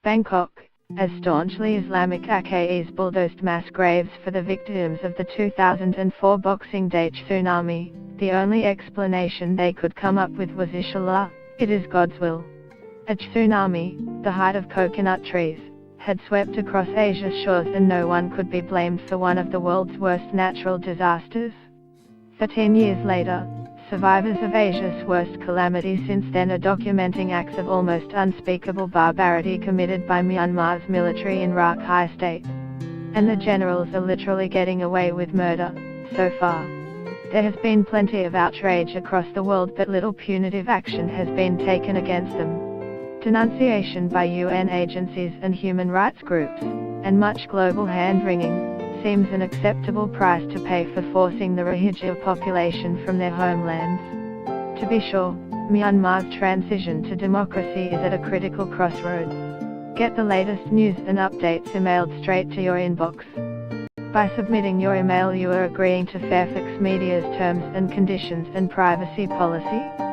Bangkok, as staunchly Islamic AKEs bulldozed mass graves for the victims of the 2004 Boxing Day tsunami, the only explanation they could come up with was Inshallah, it is God's will. A tsunami, the height of coconut trees, had swept across Asia's shores and no one could be blamed for one of the world's worst natural disasters. 13 years later, survivors of Asia's worst calamity since then are documenting acts of almost unspeakable barbarity committed by Myanmar's military in Rakhine State. And the generals are literally getting away with murder, so far. There has been plenty of outrage across the world, but little punitive action has been taken against them. Denunciation by UN agencies and human rights groups, and much global hand-wringing, seems an acceptable price to pay for forcing the Rohingya population from their homelands. To be sure, Myanmar's transition to democracy is at a critical crossroads. Get the latest news and updates emailed straight to your inbox. By submitting your email, you are agreeing to Fairfax Media's terms and conditions and privacy policy.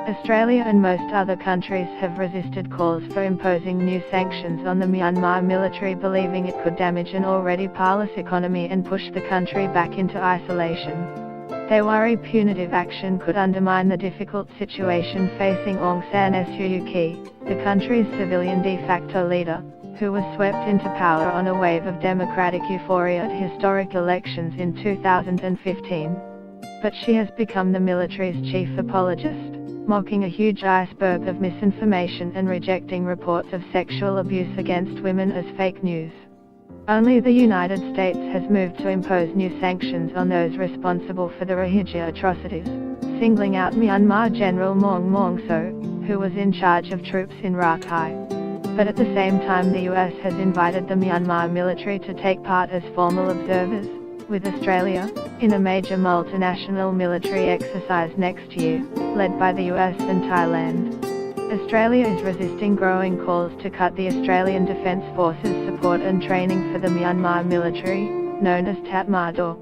Australia and most other countries have resisted calls for imposing new sanctions on the Myanmar military, believing it could damage an already powerless economy and push the country back into isolation. They worry punitive action could undermine the difficult situation facing Aung San Suu Kyi, the country's civilian de facto leader, who was swept into power on a wave of democratic euphoria at historic elections in 2015. But she has become the military's chief apologist, mocking a huge iceberg of misinformation and rejecting reports of sexual abuse against women as fake news. Only the United States has moved to impose new sanctions on those responsible for the Rohingya atrocities, singling out Myanmar General Maung Maung So, who was in charge of troops in Rakhine. But at the same time, the US has invited the Myanmar military to take part as formal observers, with Australia, in a major multinational military exercise next year, led by the US and Thailand. Australia is resisting growing calls to cut the Australian Defence Forces support and training for the Myanmar military, known as Tatmadaw.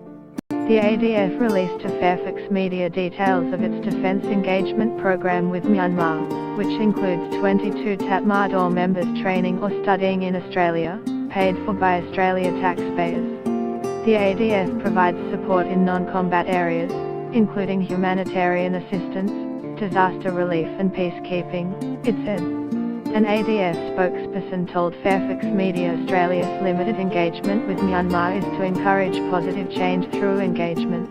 The ADF released to Fairfax Media details of its defence engagement program with Myanmar, which includes 22 Tatmadaw members training or studying in Australia, paid for by Australia taxpayers. The ADF provides support in non-combat areas, including humanitarian assistance, disaster relief and peacekeeping, it said. An ADF spokesperson told Fairfax Media Australia's limited engagement with Myanmar is to encourage positive change through engagement.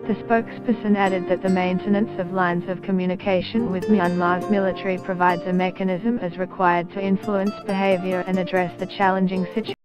The spokesperson added that the maintenance of lines of communication with Myanmar's military provides a mechanism as required to influence behaviour and address the challenging situation.